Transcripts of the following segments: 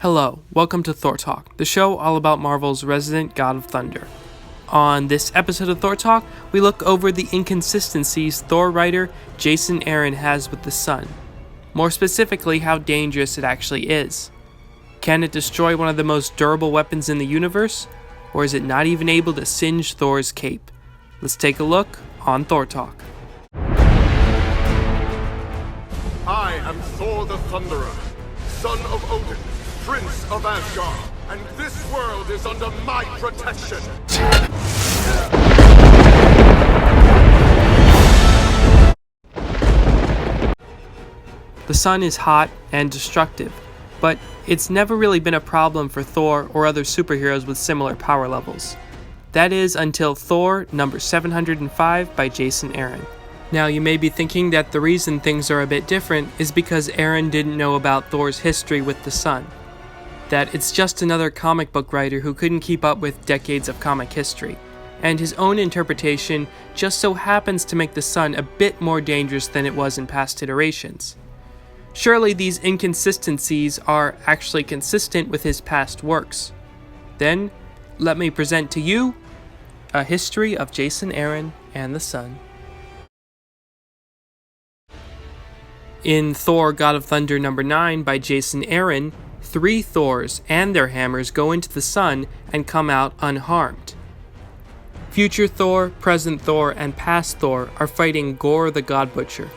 Hello, welcome to Thor Talk, the show all about Marvel's resident god of thunder. On this episode of Thor Talk, we look over the inconsistencies Thor writer Jason Aaron has with the sun. More specifically, how dangerous it actually is. Can it destroy one of the most durable weapons in the universe? Or is it not even able to singe Thor's cape? Let's take a look on Thor Talk. I am Thor the Thunderer, son of Odin, Prince of Asgard, and this world is under my protection. The sun is hot and destructive, but it's never really been a problem for Thor or other superheroes with similar power levels. That is until Thor number 705 by Jason Aaron. Now you may be thinking that the reason things are a bit different is because Aaron didn't know about Thor's history with the sun. That it's just another comic book writer who couldn't keep up with decades of comic history, and his own interpretation just so happens to make the sun a bit more dangerous than it was in past iterations. Surely these inconsistencies are actually consistent with his past works. Then, let me present to you a history of Jason Aaron and the sun. In Thor God of Thunder number 9 by Jason Aaron, 3 Thors and their hammers go into the sun and come out unharmed. Future Thor, present Thor, and past Thor are fighting Gorr the God Butcher.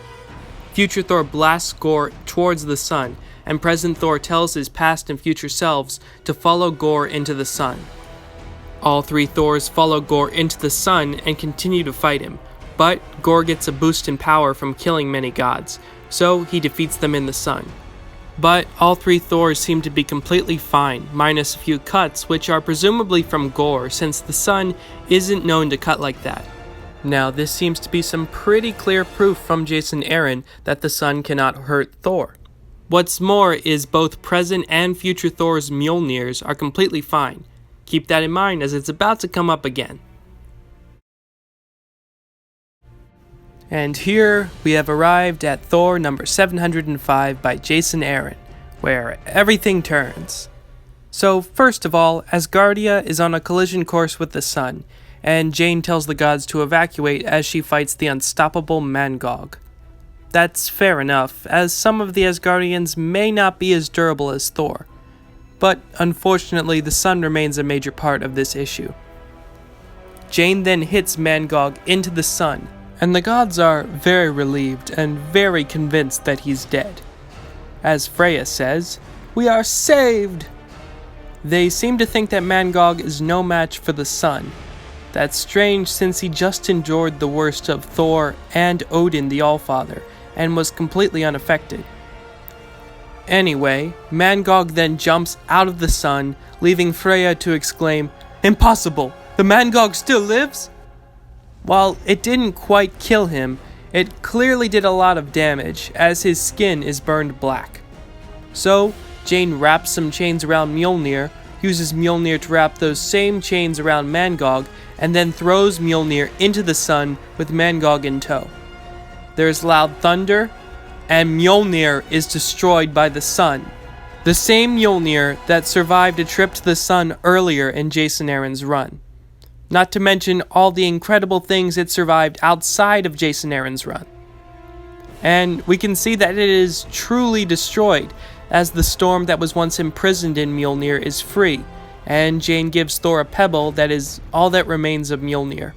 Future Thor blasts Gorr towards the sun, and present Thor tells his past and future selves to follow Gorr into the sun. All 3 Thors follow Gorr into the sun and continue to fight him, but Gorr gets a boost in power from killing many gods, so he defeats them in the sun. But all 3 Thors seem to be completely fine, minus a few cuts, which are presumably from Gorr, since the sun isn't known to cut like that. Now, this seems to be some pretty clear proof from Jason Aaron that the sun cannot hurt Thor. What's more is both present and future Thor's Mjölnirs are completely fine. Keep that in mind as it's about to come up again. And here we have arrived at Thor number 705 by Jason Aaron, where everything turns. So first of all, Asgardia is on a collision course with the sun, and Jane tells the gods to evacuate as she fights the unstoppable Mangog. That's fair enough, as some of the Asgardians may not be as durable as Thor. But unfortunately, the sun remains a major part of this issue. Jane then hits Mangog into the sun, and the gods are very relieved and very convinced that he's dead. As Freya says, "We are saved!" They seem to think that Mangog is no match for the sun. That's strange since he just endured the worst of Thor and Odin the Allfather, and was completely unaffected. Anyway, Mangog then jumps out of the sun, leaving Freya to exclaim, "Impossible! The Mangog still lives?" While it didn't quite kill him, it clearly did a lot of damage, as his skin is burned black. So, Jane wraps some chains around Mjölnir, uses Mjölnir to wrap those same chains around Mangog, and then throws Mjölnir into the sun with Mangog in tow. There's loud thunder, and Mjölnir is destroyed by the sun. The same Mjölnir that survived a trip to the sun earlier in Jason Aaron's run. Not to mention all the incredible things it survived outside of Jason Aaron's run. And we can see that it is truly destroyed, as the storm that was once imprisoned in Mjölnir is free, and Jane gives Thor a pebble that is all that remains of Mjölnir.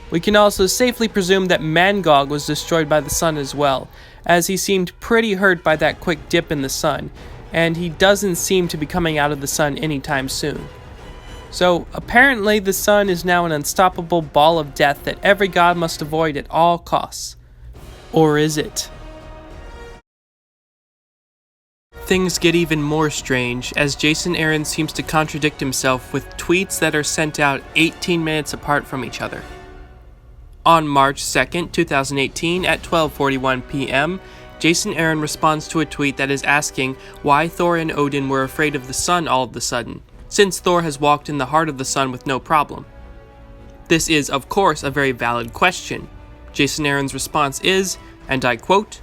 We can also safely presume that Mangog was destroyed by the sun as well, as he seemed pretty hurt by that quick dip in the sun, and he doesn't seem to be coming out of the sun anytime soon. So, apparently the sun is now an unstoppable ball of death that every god must avoid at all costs. Or is it? Things get even more strange as Jason Aaron seems to contradict himself with tweets that are sent out 18 minutes apart from each other. On March 2nd, 2018 at 12:41 p.m., Jason Aaron responds to a tweet that is asking why Thor and Odin were afraid of the sun all of a sudden, since Thor has walked in the heart of the sun with no problem. This is, of course, a very valid question. Jason Aaron's response is, and I quote,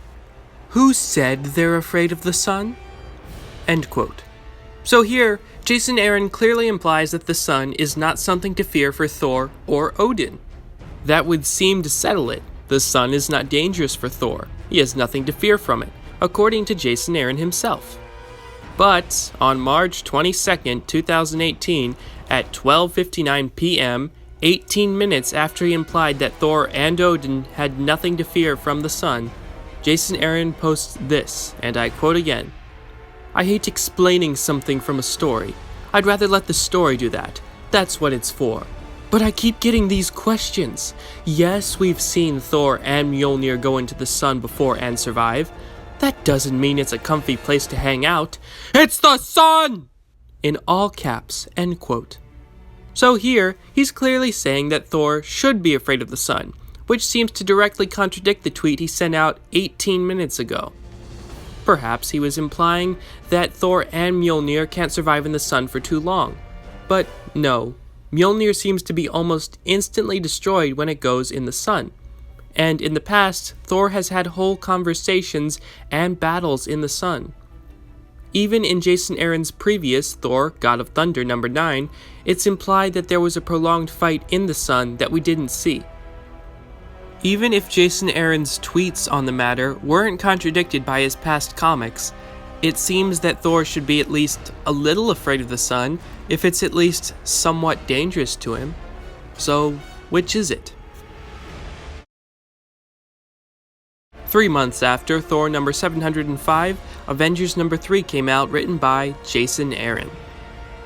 "Who said they're afraid of the sun?" End quote. So here, Jason Aaron clearly implies that the sun is not something to fear for Thor or Odin. That would seem to settle it. The sun is not dangerous for Thor. He has nothing to fear from it, according to Jason Aaron himself. But on March 22nd, 2018, at 12:59 p.m., 18 minutes after he implied that Thor and Odin had nothing to fear from the sun, Jason Aaron posts this, and I quote again, "I hate explaining something from a story. I'd rather let the story do that. That's what it's for. But I keep getting these questions. Yes, we've seen Thor and Mjölnir go into the sun before and survive. That doesn't mean it's a comfy place to hang out. It's the sun!" In all caps, end quote. So here, he's clearly saying that Thor should be afraid of the sun, which seems to directly contradict the tweet he sent out 18 minutes ago. Perhaps he was implying that Thor and Mjölnir can't survive in the sun for too long. But no, Mjölnir seems to be almost instantly destroyed when it goes in the sun. And in the past, Thor has had whole conversations and battles in the sun. Even in Jason Aaron's previous Thor, God of Thunder number 9, it's implied that there was a prolonged fight in the sun that we didn't see. Even if Jason Aaron's tweets on the matter weren't contradicted by his past comics, it seems that Thor should be at least a little afraid of the sun if it's at least somewhat dangerous to him. So, which is it? 3 months after Thor number 705, Avengers number 3 came out, written by Jason Aaron.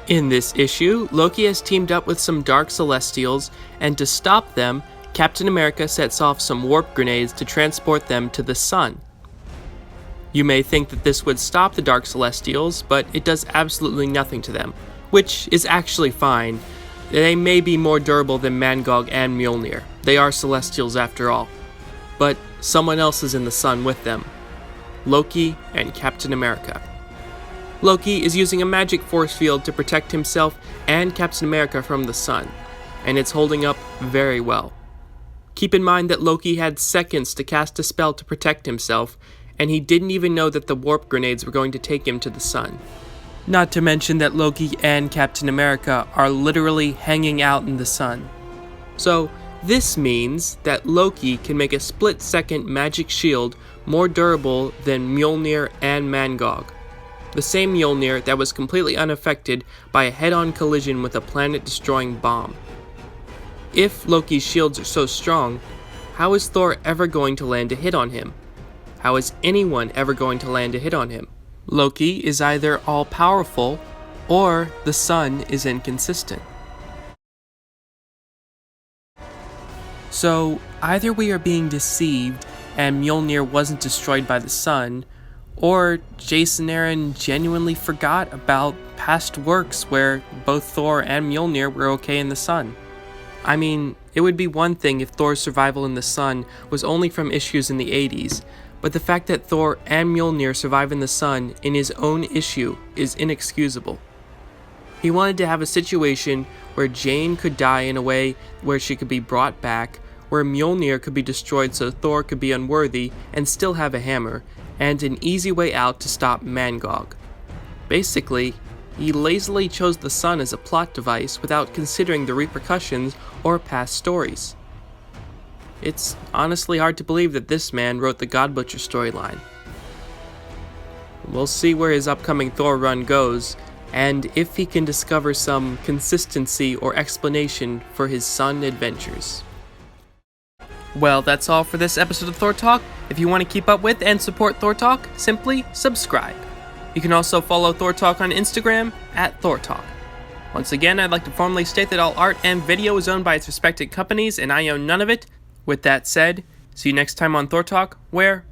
In this issue, Loki has teamed up with some Dark Celestials, and to stop them, Captain America sets off some warp grenades to transport them to the sun. You may think that this would stop the Dark Celestials, but it does absolutely nothing to them, which is actually fine. They may be more durable than Mangog and Mjölnir. They are Celestials after all. But someone else is in the sun with them. Loki and Captain America. Loki is using a magic force field to protect himself and Captain America from the sun, and it's holding up very well. Keep in mind that Loki had seconds to cast a spell to protect himself, and he didn't even know that the warp grenades were going to take him to the sun. Not to mention that Loki and Captain America are literally hanging out in the sun. So, this means that Loki can make a split-second magic shield more durable than Mjölnir and Mangog. The same Mjölnir that was completely unaffected by a head-on collision with a planet-destroying bomb. If Loki's shields are so strong, how is Thor ever going to land a hit on him? How is anyone ever going to land a hit on him? Loki is either all-powerful, or the sun is inconsistent. So, either we are being deceived and Mjölnir wasn't destroyed by the sun, or Jason Aaron genuinely forgot about past works where both Thor and Mjölnir were okay in the sun. I mean, it would be one thing if Thor's survival in the sun was only from issues in the 80s, but the fact that Thor and Mjölnir survive in the sun in his own issue is inexcusable. He wanted to have a situation where Jane could die in a way where she could be brought back, where Mjölnir could be destroyed so Thor could be unworthy and still have a hammer, and an easy way out to stop Mangog. Basically, he lazily chose the sun as a plot device without considering the repercussions or past stories. It's honestly hard to believe that this man wrote the God Butcher storyline. We'll see where his upcoming Thor run goes, and if he can discover some consistency or explanation for his sun adventures. Well, that's all for this episode of Thor Talk. If you want to keep up with and support Thor Talk, simply subscribe. You can also follow Thor Talk on Instagram @Thor Talk. Once again, I'd like to formally state that all art and video is owned by its respective companies, and I own none of it. With that said, see you next time on Thor Talk, where...